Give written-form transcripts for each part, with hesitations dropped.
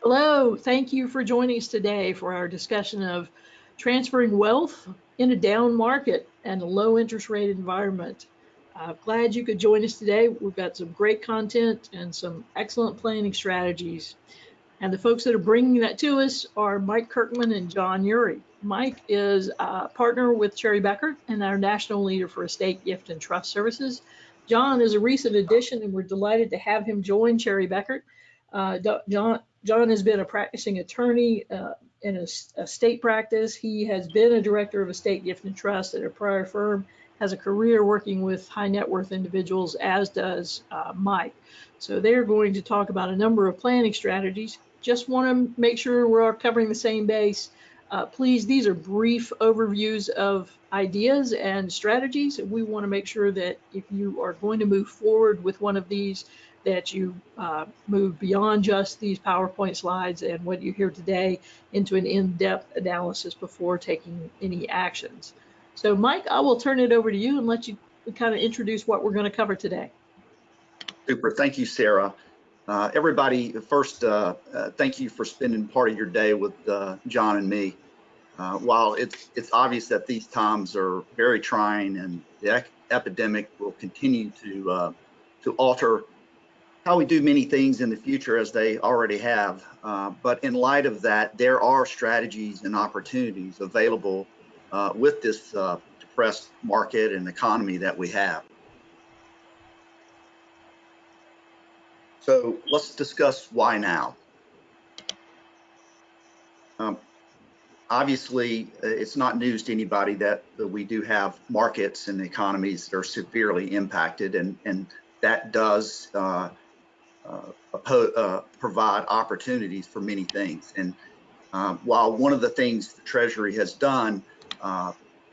Hello, thank you for joining us today for our discussion of transferring wealth in a down market and a low interest rate environment. Glad you could join us today. We've got some great content and some excellent planning strategies. And the folks that are bringing that to us are Mike Kirkman and John Ure. Mike is a partner with Cherry Beckert and our national leader for estate, gift, and trust services. John is a recent addition, and we're delighted to have him join Cherry Beckert. John has been a practicing attorney in a estate practice. He has been a director of estate, gift, and trust at a prior firm, has a career working with high net worth individuals, as does Mike. So they're going to talk about a number of planning strategies. Just want to make sure we're covering the same base. Please, these are brief overviews of ideas and strategies. We want to make sure that if you are going to move forward with one of these, that you move beyond just these PowerPoint slides and what you hear today into an in-depth analysis before taking any actions. So Mike, I will turn it over to you and let you kind of introduce what we're going to cover today. Super, thank you, Sarah. Everybody, first, thank you for spending part of your day with John and me. While it's obvious that these times are very trying and the epidemic will continue to alter how we do many things in the future, as they already have. But in light of that, there are strategies and opportunities available with this depressed market and economy that we have. So let's discuss why now. Obviously, it's not news to anybody that we do have markets and economies that are severely impacted, and that does provide opportunities for many things. And while one of the things the Treasury has done,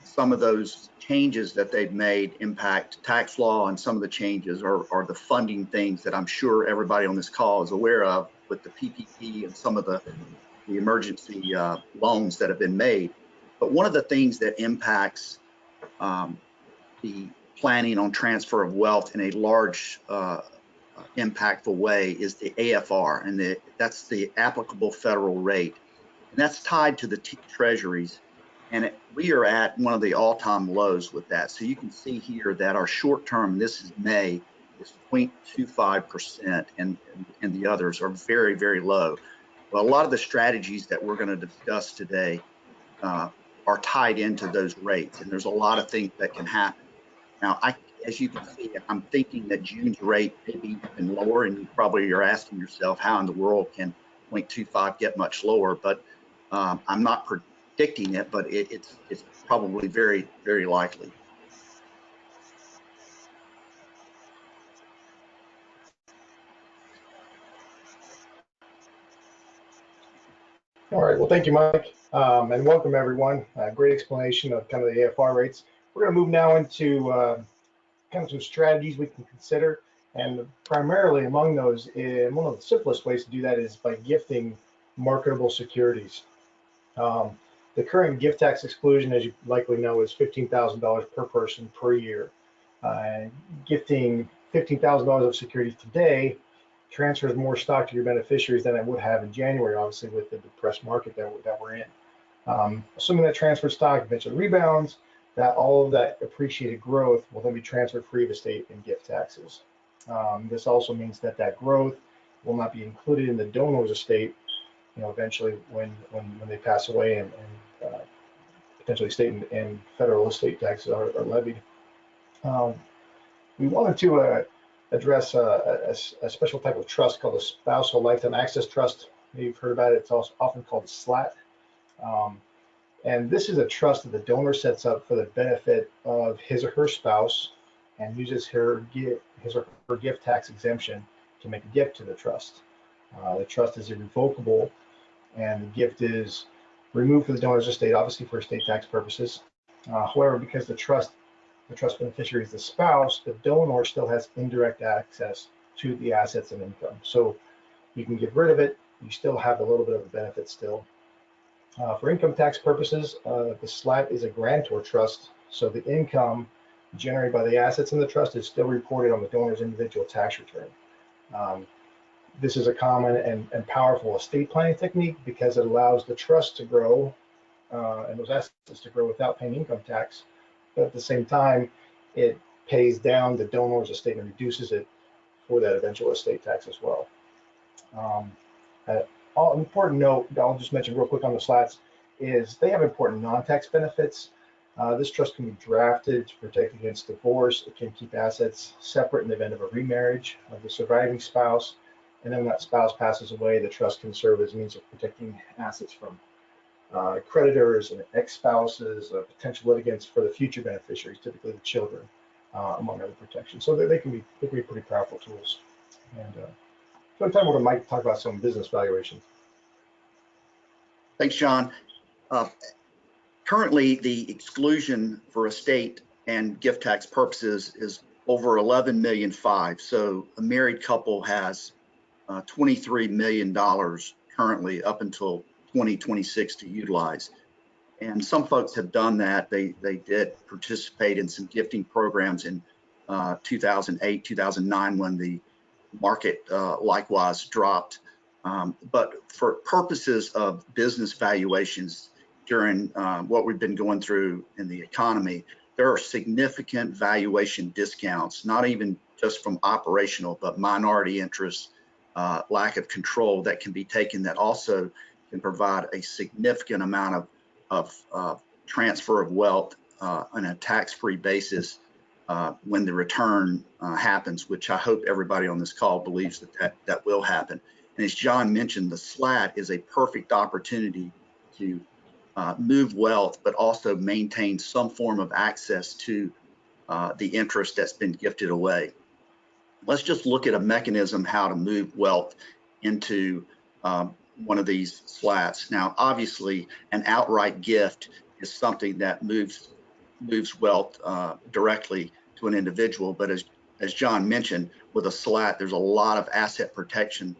some of those changes that they've made impact tax law, and some of the changes are the funding things that I'm sure everybody on this call is aware of, with the PPP and some of the emergency loans that have been made. But one of the things that impacts the planning on transfer of wealth in a large impactful way is the AFR, and that's the applicable federal rate, and that's tied to the Treasuries, and we are at one of the all-time lows with that. So you can see here that our short term, this is May, is 0.25%, and the others are very, very low. Well, a lot of the strategies that we're going to discuss today are tied into those rates, and there's a lot of things that can happen. Now, as you can see, I'm thinking that June's rate may be even lower, and you probably are asking yourself, how in the world can 0.25 get much lower? But I'm not predicting it, but it's probably very, very likely. All right, well, thank you, Mike, and welcome everyone. Great explanation of kind of the AFR rates. We're going to move now into kind of some strategies we can consider, and primarily among those, one of the simplest ways to do that is by gifting marketable securities. The current gift tax exclusion, as you likely know, is $15,000 per person per year. Gifting $15,000 of securities today transfers more stock to your beneficiaries than it would have in January, obviously, with the depressed market that we're in. Assuming that transferred stock eventually rebounds, that all of that appreciated growth will then be transferred free of estate and gift taxes. This also means that growth will not be included in the donor's estate, eventually when they pass away, and potentially state and federal estate taxes are levied. We wanted to address a special type of trust called a spousal lifetime access trust. You've heard about it. It's also often called a SLAT. And this is a trust that the donor sets up for the benefit of his or her spouse, and uses his or her gift tax exemption to make a gift to the trust. The trust is irrevocable, and the gift is removed from the donor's estate, obviously for estate tax purposes. However, because the trust beneficiary is the spouse, the donor still has indirect access to the assets and income. So you can get rid of it, you still have a little bit of the benefit still. For income tax purposes, the SLAT is a grantor trust, so the income generated by the assets in the trust is still reported on the donor's individual tax return. This is a common and powerful estate planning technique because it allows the trust to grow and those assets to grow without paying income tax. But at the same time, it pays down the donor's estate and reduces it for that eventual estate tax as well. All important note, I'll just mention real quick on the slats, is they have important non-tax benefits. This trust can be drafted to protect against divorce. It can keep assets separate in the event of a remarriage of the surviving spouse. And then when that spouse passes away, the trust can serve as a means of protecting assets from creditors and ex-spouses, potential litigants for the future beneficiaries, typically the children, among other protections. So they can be pretty powerful tools. And so time over to Mike to talk about some business valuations. Thanks, John. Currently, the exclusion for estate and gift tax purposes is over 11.5 million. So a married couple has $23 million currently up until 2026 to utilize. And some folks have done that. They did participate in some gifting programs in 2008, 2009 when the market likewise dropped. But for purposes of business valuations during what we've been going through in the economy, there are significant valuation discounts, not even just from operational, but minority interests, lack of control that can be taken that also can provide a significant amount of transfer of wealth on a tax-free basis when the return happens, which I hope everybody on this call believes that will happen. And as John mentioned, the slat is a perfect opportunity to move wealth, but also maintain some form of access to the interest that's been gifted away. Let's just look at a mechanism how to move wealth into one of these slats. Now, obviously, an outright gift is something that moves wealth directly to an individual. But as John mentioned, with a slat, there's a lot of asset protection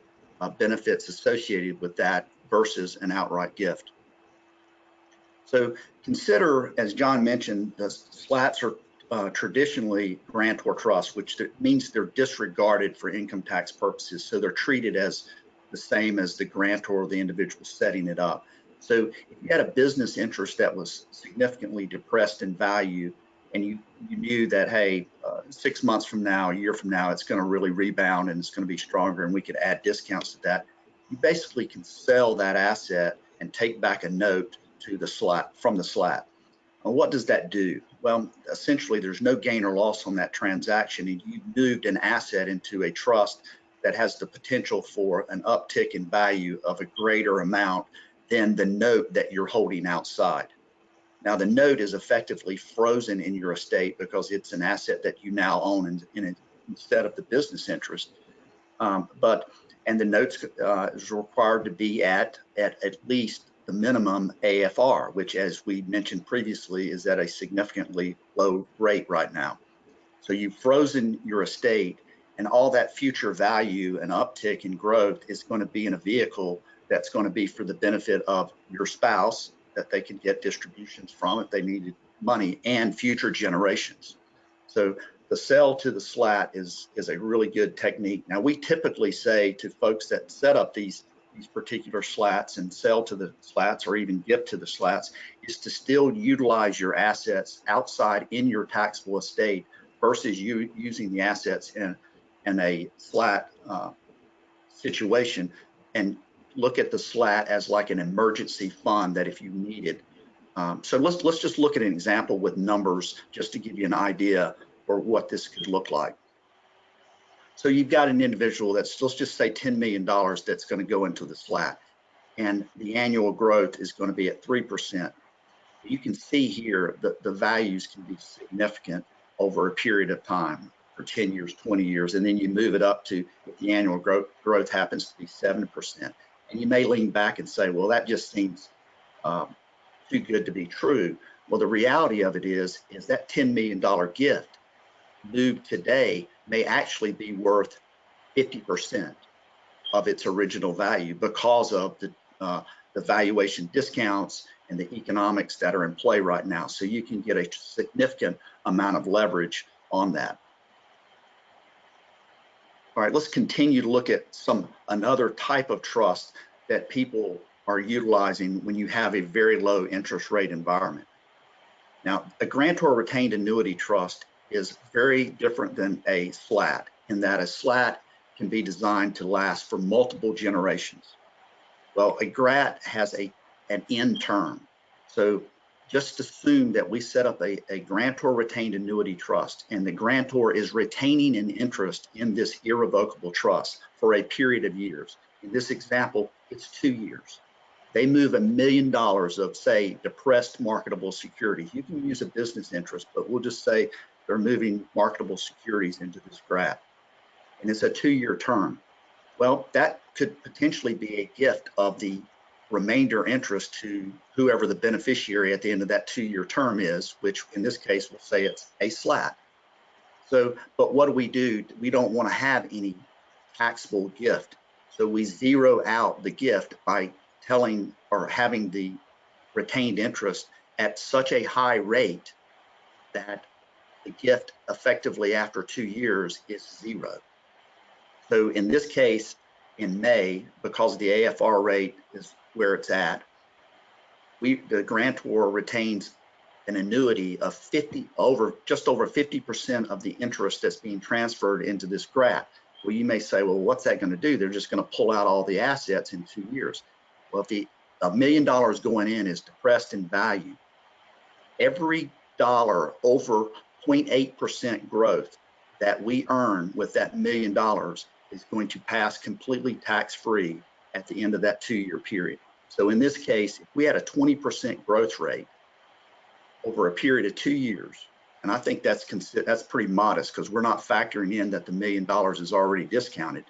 benefits associated with that versus an outright gift. So consider, as John mentioned, the slats are traditionally grantor trusts, which means they're disregarded for income tax purposes. So they're treated as the same as the grantor or the individual setting it up. So if you had a business interest that was significantly depressed in value, and you knew that, hey, 6 months from now, a year from now, it's going to really rebound and it's going to be stronger, and we could add discounts to that, you basically can sell that asset and take back a note to the slat from the slat. Well, what does that do? Well, essentially, there's no gain or loss on that transaction, and you moved an asset into a trust that has the potential for an uptick in value of a greater amount than the note that you're holding outside. Now, the note is effectively frozen in your estate because it's an asset that you now own instead of the business interest. And the notes is required to be at least the minimum AFR, which, as we mentioned previously, is at a significantly low rate right now. So you've frozen your estate, and all that future value and uptick in growth is going to be in a vehicle that's going to be for the benefit of your spouse, that they can get distributions from if they needed money, and future generations. So the sell to the slat is a really good technique. Now, we typically say to folks that set up these particular slats and sell to the slats or even gift to the slats is to still utilize your assets outside in your taxable estate versus you using the assets in a slat situation, and look at the slat as like an emergency fund that if you needed. So let's just look at an example with numbers just to give you an idea for what this could look like. So you've got an individual that's, let's just say $10 million that's going to go into the slat, and the annual growth is going to be at 3%. You can see here that the values can be significant over a period of time, for 10 years, 20 years, and then you move it up to, if the annual growth happens to be 7%. And you may lean back and say, well, that just seems too good to be true. Well, the reality of it is that $10 million gift moved today may actually be worth 50% of its original value because of the valuation discounts and the economics that are in play right now. So you can get a significant amount of leverage on that. All right, let's continue to look at another type of trust that people are utilizing when you have a very low interest rate environment. Now, a grantor retained annuity trust is very different than a SLAT in that a SLAT can be designed to last for multiple generations. Well, a GRAT has an end term. So just assume that we set up a grantor retained annuity trust, and the grantor is retaining an interest in this irrevocable trust for a period of years. In this example, it's 2 years. They move $1 million of, say, depressed marketable securities. You can use a business interest, but we'll just say they're moving marketable securities into this GRAT, and it's a 2-year term. Well, that could potentially be a gift of the remainder interest to whoever the beneficiary at the end of that 2-year term is, which in this case, we'll say it's a SLAT. So, but what do? We don't want to have any taxable gift. So we zero out the gift by telling or having the retained interest at such a high rate that the gift effectively after 2 years is 0. So in this case, in May, because the AFR rate is where it's at, the grantor retains an annuity of just over 50% of the interest that's being transferred into this GRAT. Well, you may say, well, what's that going to do? They're just going to pull out all the assets in 2 years. Well, if the $1 million going in is depressed in value, every dollar over 0.8% growth that we earn with that $1 million is going to pass completely tax-free at the end of that 2-year period. So in this case, if we had a 20% growth rate over a period of 2 years, and I think that's pretty modest because we're not factoring in that the $1 million is already discounted,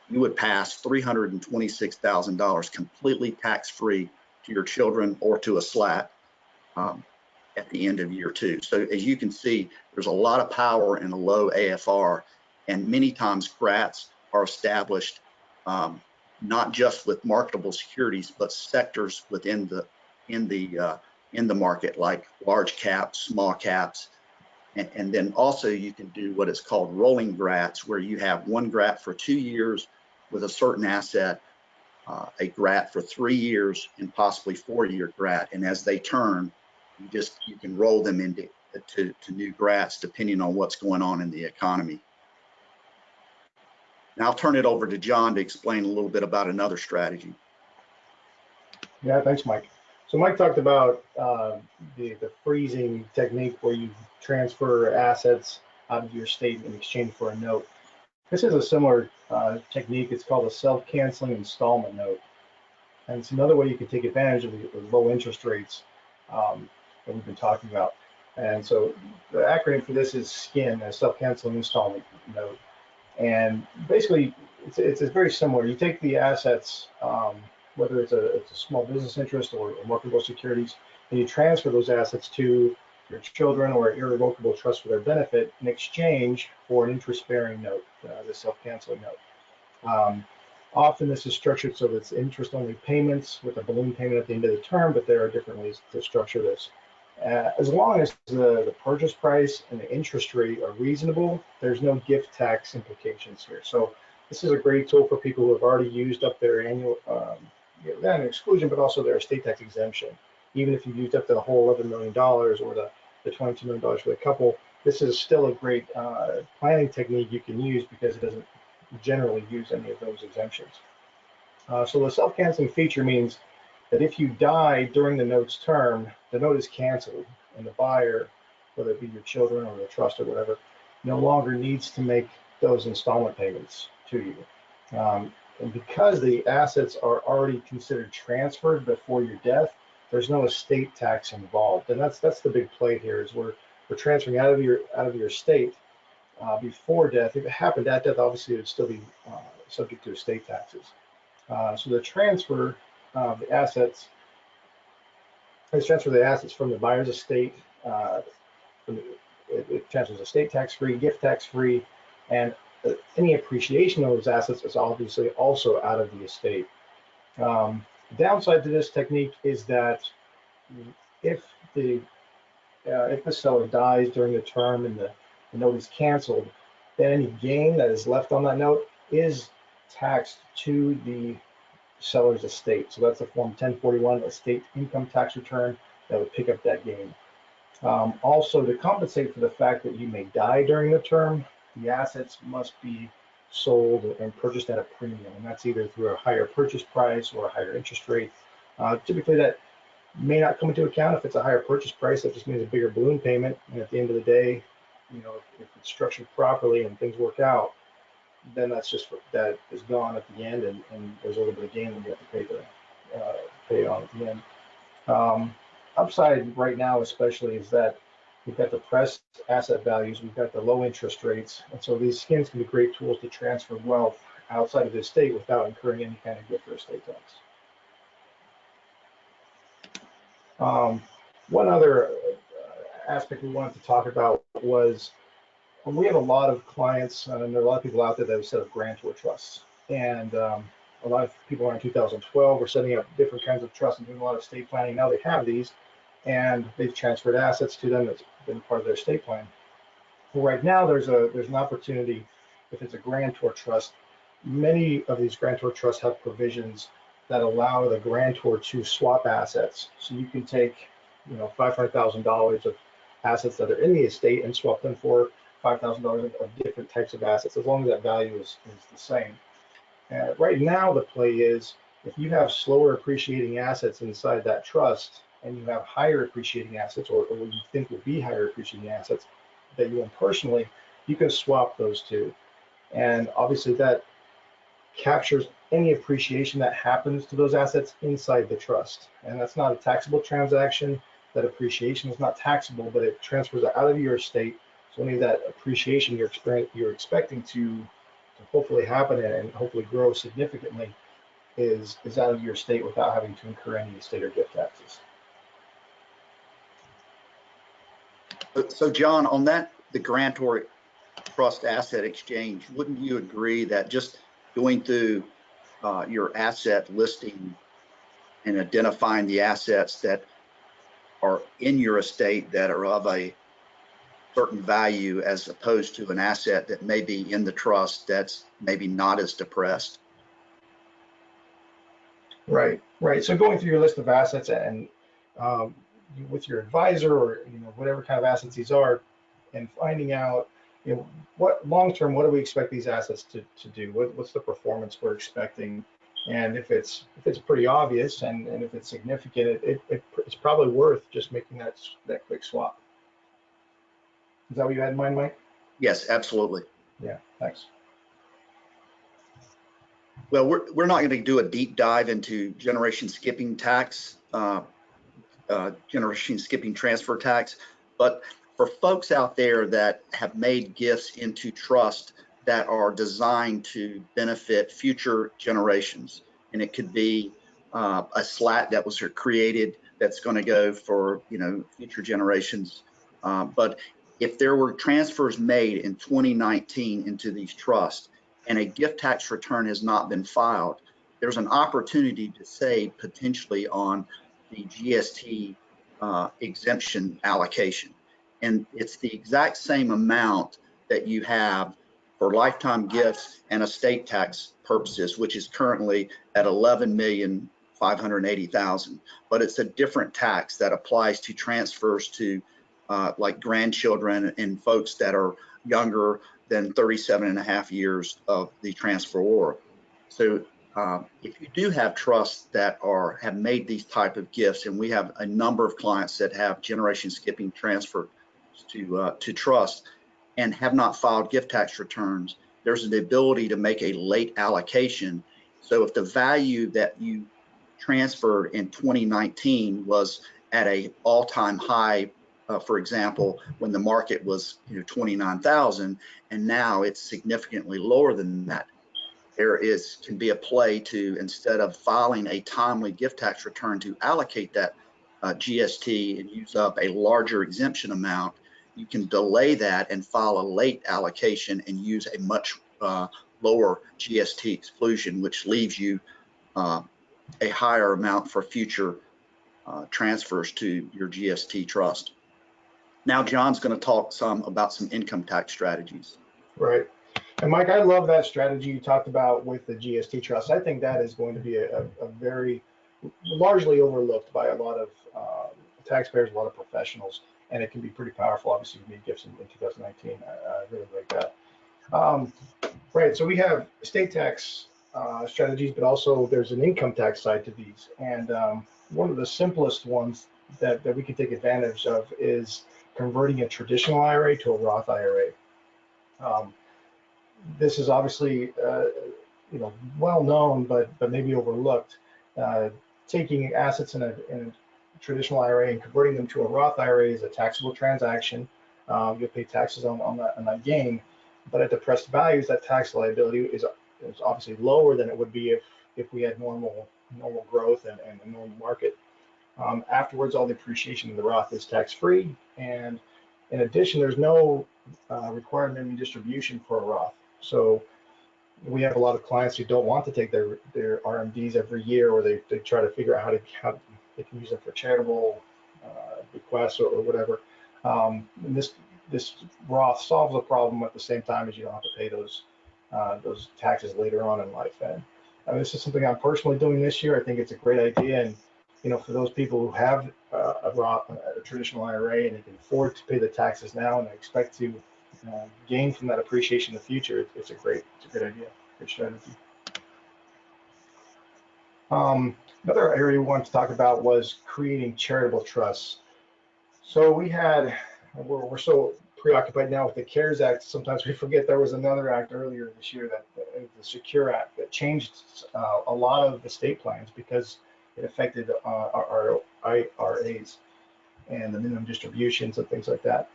you would pass $326,000 completely tax-free to your children or to a SLAT at the end of year 2. So as you can see, there's a lot of power in a low AFR, and many times GRATs are established not just with marketable securities, but sectors within the market, like large caps, small caps, and then also you can do what is called rolling GRATs, where you have one GRAT for 2 years with a certain asset, a GRAT for 3 years, and possibly 4-year GRAT, and as they turn, you can roll them into new GRATs depending on what's going on in the economy. Now I'll turn it over to John to explain a little bit about another strategy. Yeah, thanks, Mike. So Mike talked about the freezing technique where you transfer assets out of your estate in exchange for a note. This is a similar technique. It's called a self-canceling installment note. And it's another way you can take advantage of the low interest rates that we've been talking about. And so the acronym for this is SKIN, a self-canceling installment note. And basically, it's very similar. You take the assets, whether it's a small business interest or marketable securities, and you transfer those assets to your children or an irrevocable trust for their benefit in exchange for an interest-bearing note, the self-canceling note. Often this is structured so that it's interest-only payments with a balloon payment at the end of the term, but there are different ways to structure this. As long as the purchase price and the interest rate are reasonable, there's no gift tax implications here. So this is a great tool for people who have already used up their annual, not an exclusion, but also their estate tax exemption. Even if you've used up the whole $11 million or the $22 million for the couple, this is still a great planning technique you can use because it doesn't generally use any of those exemptions. So the self-canceling feature means that if you die during the note's term, the note is canceled, and the buyer, whether it be your children or the trust or whatever, no longer needs to make those installment payments to you. And because the assets are already considered transferred before your death, there's no estate tax involved, and that's the big play here. Is we're transferring out of your estate before death. If it happened at death, obviously it would still be subject to estate taxes. So the transfer of the assets, from the buyer's estate. It transfers estate tax-free, gift tax-free, and any appreciation of those assets is obviously also out of the estate. The downside to this technique is that if the seller dies during the term and the note is canceled, then any gain that is left on that note is taxed to the seller's estate. So that's a Form 1041 estate income tax return that would pick up that gain. Also, to compensate for the fact that you may die during the term, the assets must be sold and purchased at a premium, and that's either through a higher purchase price or a higher interest rate. Typically, that may not come into account. If it's a higher purchase price, that just means a bigger balloon payment. And at the end of the day, if it's structured properly and things work out, then that is gone at the end, and there's a little bit of gain that you have to pay on at the end. Upside right now, especially, is that we've got depressed asset values, we've got the low interest rates, and so these skins can be great tools to transfer wealth outside of the estate without incurring any kind of gift or estate tax. One other aspect we wanted to talk about was we have a lot of clients, and there are a lot of people out there that have set up grantor trusts. And a lot of people around 2012 were setting up different kinds of trusts and doing a lot of estate planning. Now they have these, and they've transferred assets to them that's been part of their estate plan. Well, right now, there's an opportunity, if it's a grantor trust. Many of these grantor trusts have provisions that allow the grantor to swap assets. So you can take, $500,000 of assets that are in the estate and swap them for $5,000 of different types of assets, as long as that value is the same. Right now, the play is if you have slower appreciating assets inside that trust, and you have higher appreciating assets, or what you think would be higher appreciating assets that you own personally, you can swap those two. And obviously that captures any appreciation that happens to those assets inside the trust. And that's not a taxable transaction. That appreciation is not taxable, but it transfers out of your estate. So any of that appreciation you're expecting to hopefully happen and hopefully grow significantly is out of your estate without having to incur any estate or gift taxes. So John, on that, the grantor trust asset exchange, wouldn't you agree that just going through your asset listing and identifying the assets that are in your estate that are of a certain value, as opposed to an asset that may be in the trust that's maybe not as depressed? Right. So going through your list of assets and with your advisor, or whatever kind of assets these are, and finding out what long term, what do we expect these assets to do? What's the performance we're expecting? And if it's pretty obvious and if it's significant, it's probably worth just making that quick swap. Is that what you had in mind, Mike? Yes, absolutely. Yeah, thanks. Well, we're not going to do a deep dive into generation skipping tax, generation skipping transfer tax, but for folks out there that have made gifts into trust that are designed to benefit future generations, and it could be a slat that was created that's going to go for future generations, but if there were transfers made in 2019 into these trusts and a gift tax return has not been filed, there's an opportunity to save potentially on the GST exemption allocation. And it's the exact same amount that you have for lifetime gifts and estate tax purposes, which is currently at $11,580,000. But it's a different tax that applies to transfers to like grandchildren and folks that are younger than 37 and a half years of the transferor. So if you do have trusts that have made these type of gifts, and we have a number of clients that have generation skipping transfer to trust and have not filed gift tax returns, there's an ability to make a late allocation. So if the value that you transferred in 2019 was at a all-time high, for example, when the market was 29,000, and now it's significantly lower than that, there can be a play to, instead of filing a timely gift tax return to allocate that GST and use up a larger exemption amount, you can delay that and file a late allocation and use a much lower GST exclusion, which leaves you a higher amount for future transfers to your GST trust. Now, John's going to talk some about some income tax strategies. Right. And Mike, I love that strategy you talked about with the GST trust. I think that is going to be a very largely overlooked by a lot of taxpayers, a lot of professionals, and it can be pretty powerful. Obviously, we made gifts in 2019. I really like that. Right, so we have estate tax strategies, but also there's an income tax side to these. And one of the simplest ones that we can take advantage of is converting a traditional IRA to a Roth IRA. This is obviously well known, but maybe overlooked. Taking assets in a traditional IRA and converting them to a Roth IRA is a taxable transaction. You'll pay taxes on that gain, but at depressed values, that tax liability is obviously lower than it would be if we had normal growth and a normal market. Afterwards, all the appreciation in the Roth is tax-free, and in addition, there's no required minimum distribution for a Roth. So we have a lot of clients who don't want to take their RMDs every year, or they try to figure out how they can use them for charitable bequests or whatever. And this Roth solves the problem at the same time as you don't have to pay those taxes later on in life. And this is something I'm personally doing this year. I think it's a great idea, and for those people who have a traditional IRA and they can afford to pay the taxes now and they expect to gain from that appreciation in the future, it's a great idea, great strategy. Another area we wanted to talk about was creating charitable trusts. So we're so preoccupied now with the CARES Act, sometimes we forget there was another act earlier this year, the Secure Act, that changed a lot of estate plans because it affected our IRAs and the minimum distributions and things like that.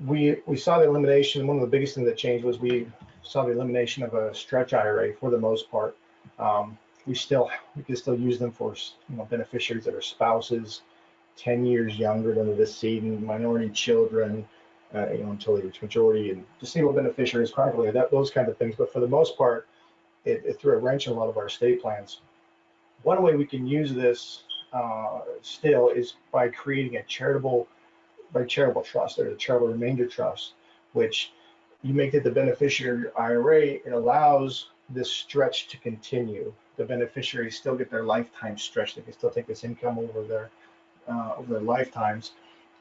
We saw the elimination. One of the biggest things that changed was we saw the elimination of a stretch IRA for the most part. We can still use them for beneficiaries that are spouses 10 years younger than the decedent, minority children, until they reach majority, and disabled beneficiaries chronically, those kind of things. But for the most part, it threw a wrench in a lot of our estate plans. One way we can use this still is by creating a charitable trust, or a charitable remainder trust, which you make it the beneficiary of your IRA. It allows this stretch to continue. The beneficiaries still get their lifetime stretch. They can still take this income over their lifetimes.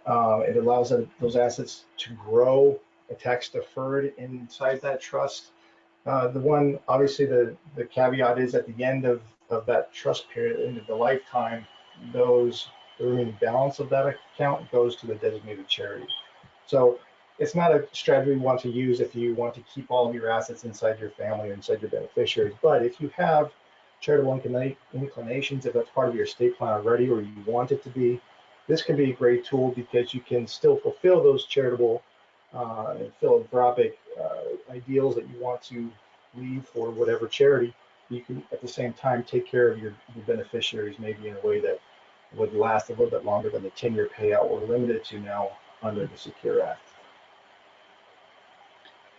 It allows those assets to grow, tax deferred inside that trust. Obviously the caveat is at the end of that trust period, at the end of the lifetime, the remaining balance of that account goes to the designated charity. So it's not a strategy we want to use if you want to keep all of your assets inside your family or inside your beneficiaries. But if you have charitable inclinations, if that's part of your estate plan already, or you want it to be, this can be a great tool because you can still fulfill those charitable and philanthropic ideals that you want to leave for whatever charity. You can at the same time take care of your beneficiaries, maybe in a way that would last a little bit longer than the 10-year payout we're limited to now under the Secure Act.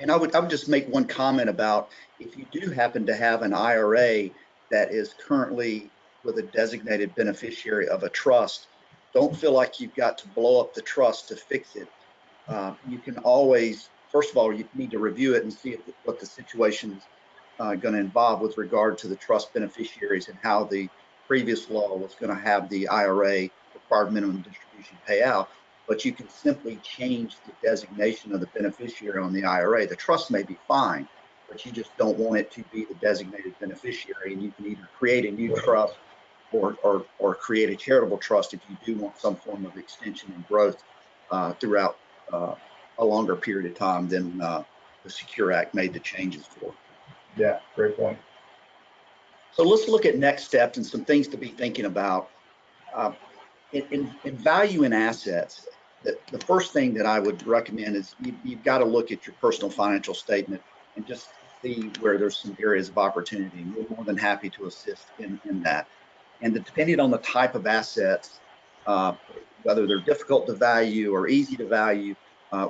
And I would just make one comment about, if you do happen to have an IRA that is currently with a designated beneficiary of a trust, don't feel like you've got to blow up the trust to fix it. You can always, first of all, you need to review it and see what the situation's going to involve with regard to the trust beneficiaries and how the previous law was going to have the IRA required minimum distribution payout. But you can simply change the designation of the beneficiary on the IRA. The trust may be fine, but you just don't want it to be the designated beneficiary, and you can either create a new trust or create a charitable trust if you do want some form of extension and growth throughout a longer period of time than the Secure Act made the changes for. Yeah, great point. So let's look at next steps and some things to be thinking about. In valuing assets, the first thing that I would recommend is you've got to look at your personal financial statement and just see where there's some areas of opportunity. And we're more than happy to assist in that. And depending on the type of assets, whether they're difficult to value or easy to value,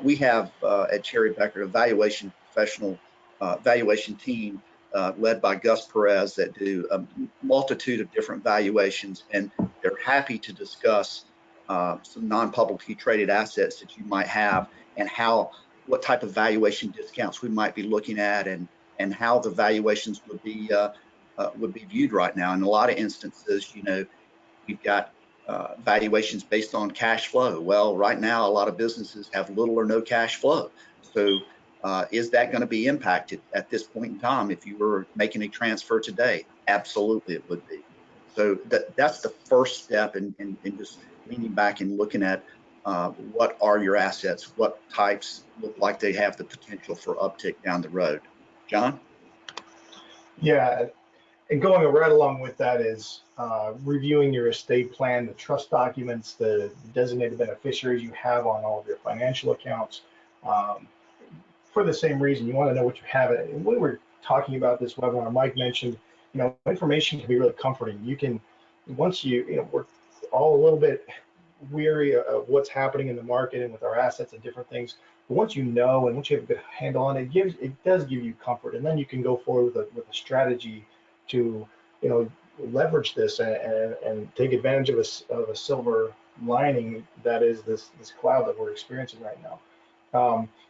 we have at Cherry Becker a valuation team led by Gus Perez that do a multitude of different valuations, and they're happy to discuss some non-publicly traded assets that you might have and how what type of valuation discounts we might be looking at, and how the valuations would be viewed right now. In a lot of instances, you know, you've got valuations based on cash flow. Well, right now, a lot of businesses have little or no cash flow. So is that going to be impacted at this point in time? If you were making a transfer today, absolutely it would be. So that's the first step in just leaning back and looking at what are your assets, what types look like they have the potential for uptick down the road. John? Yeah, and going right along with that is reviewing your estate plan, the trust documents, the designated beneficiaries you have on all of your financial accounts. For the same reason, you want to know what you have. And when we're talking about this webinar, Mike mentioned, you know, information can be really comforting. You can, once you know, we're all a little bit weary of what's happening in the market and with our assets and different things. But once you know, and once you have a good handle on it, it does give you comfort. And then you can go forward with a strategy to, you know, leverage this and take advantage of a silver lining that is this cloud that we're experiencing right now.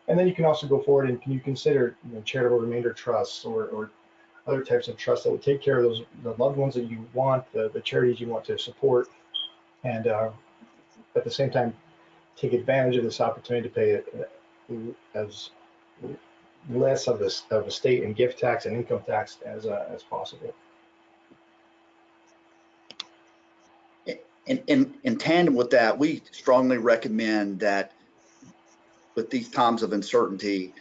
And then you can also go forward and you consider, you know, charitable remainder trusts or other types of trusts that would take care of the loved ones that you want, the charities you want to support, and at the same time take advantage of this opportunity to pay as less of a state and gift tax and income tax as possible. In tandem with that, we strongly recommend that with these times of uncertainty,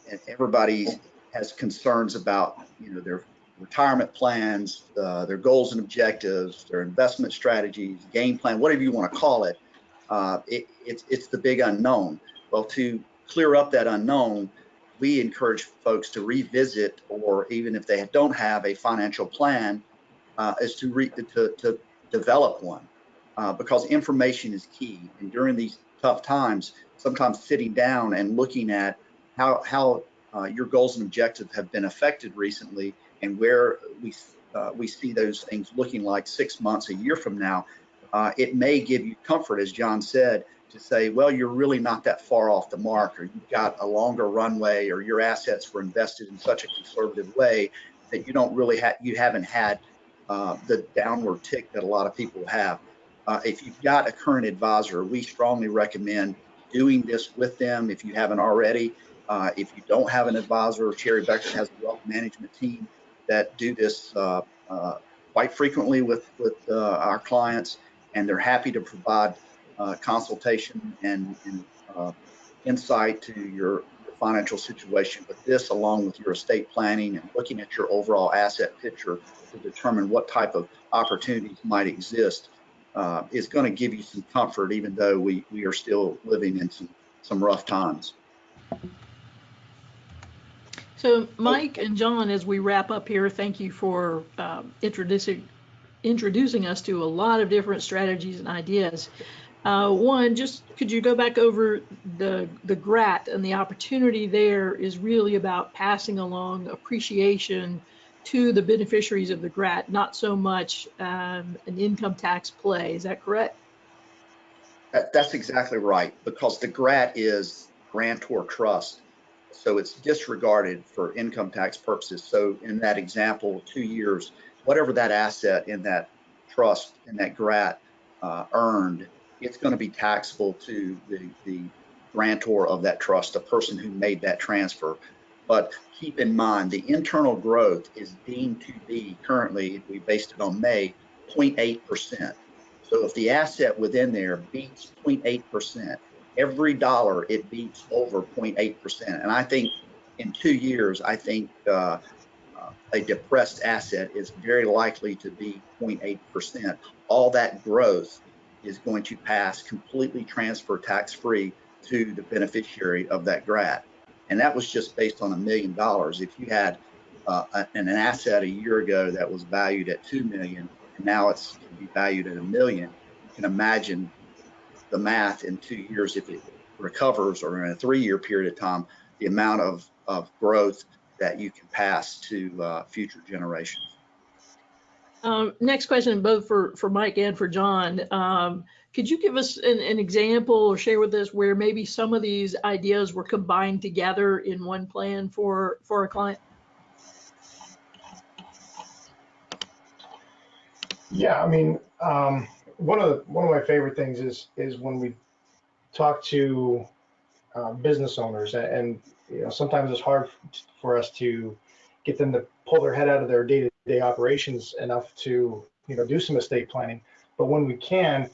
and everybody has concerns about, you know, their retirement plans, their goals and objectives, their investment strategies, game plan, whatever you want to call it. It's the big unknown. Well, to clear up that unknown, we encourage folks to revisit, or even if they don't have a financial plan, is to develop one, because information is key. And during these tough times, sometimes sitting down and looking at how your goals and objectives have been affected recently, and where we see those things looking like 6 months, a year from now, it may give you comfort, as John said, to say, well, you're really not that far off the mark, or you've got a longer runway, or your assets were invested in such a conservative way that you don't really you haven't had the downward tick that a lot of people have. If you've got a current advisor, we strongly recommend doing this with them if you haven't already. If you don't have an advisor, Cherry Beckford has a wealth management team that do this quite frequently with our clients, and they're happy to provide consultation and insight to your financial situation. But this, along with your estate planning and looking at your overall asset picture to determine what type of opportunities might exist, is going to give you some comfort, even though we are still living in some rough times. So Mike and John, as we wrap up here, thank you for introducing us to a lot of different strategies and ideas. One, just could you go back over the GRAT, and the opportunity there is really about passing along appreciation to the beneficiaries of the GRAT, not so much an income tax play. Is that correct? That's exactly right, because the GRAT is grantor trust, so it's disregarded for income tax purposes. So in that example, 2 years, whatever that asset in that trust, in that GRAT earned, it's going to be taxable to the grantor of that trust, the person who made that transfer. But keep in mind, the internal growth is deemed to be currently, if we based it on May, 0.8%. So if the asset within there beats 0.8%, every dollar it beats over 0.8%. And I think in 2 years, I think a depressed asset is very likely to be 0.8%. All that growth is going to pass completely transfer tax-free to the beneficiary of that GRAT. And that was just based on $1 million. If you had an asset a year ago that was valued at $2 million, and now it's to be valued at $1 million, you can imagine the math in 2 years, if it recovers, or in a 3-year period of time, the amount of growth that you can pass to future generations. Next question, both for Mike and for John. Could you give us an example or share with us where maybe some of these ideas were combined together in one plan for a client? Yeah, I mean, one of my favorite things is when we talk to business owners, and you know, sometimes it's hard for us to get them to pull their head out of their day-to-day operations enough to, you know, do some estate planning. But when we can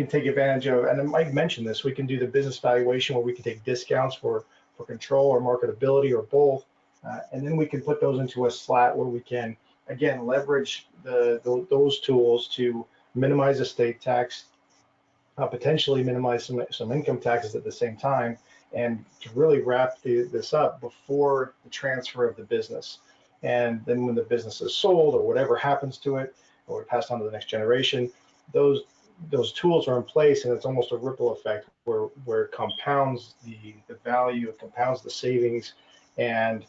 take advantage of, and Mike mentioned this, we can do the business valuation where we can take discounts for control or marketability or both, and then we can put those into a slat where we can again leverage those tools to minimize estate tax, potentially minimize some income taxes at the same time, and to really wrap this up before the transfer of the business. And then when the business is sold or whatever happens to it, or passed on to the next generation, those tools are in place, and it's almost a ripple effect where it compounds the value, it compounds the savings, and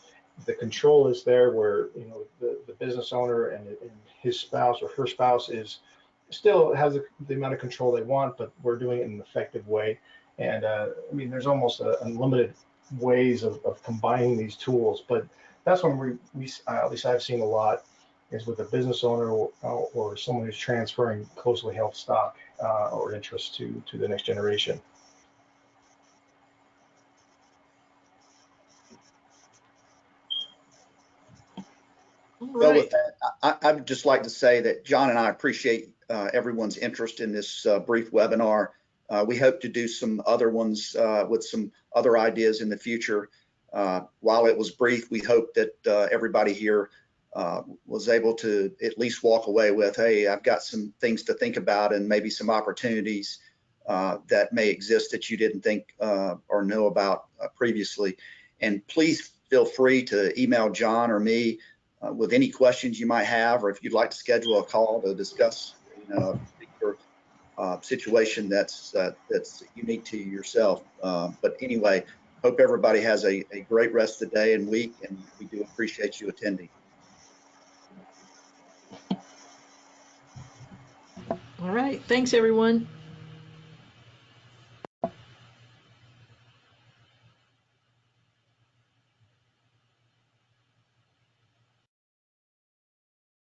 the control is there where, you know, the business owner and his spouse or her spouse is still has the amount of control they want, but we're doing it in an effective way. And I mean, there's almost unlimited ways of combining these tools, but that's when we at least I've seen a lot is with a business owner or someone who's transferring closely held stock or interest to the next generation. All Well, right. with that, I'd just like to say that John and I appreciate everyone's interest in this brief webinar. We hope to do some other ones with some other ideas in the future. While it was brief, we hope that everybody here was able to at least walk away with, hey, I've got some things to think about and maybe some opportunities that may exist that you didn't think or know about previously. And please feel free to email John or me with any questions you might have, or if you'd like to schedule a call to discuss, you know, a particular situation that's unique to yourself. But anyway, hope everybody has a great rest of the day and week, and we do appreciate you attending. All right. Thanks, everyone.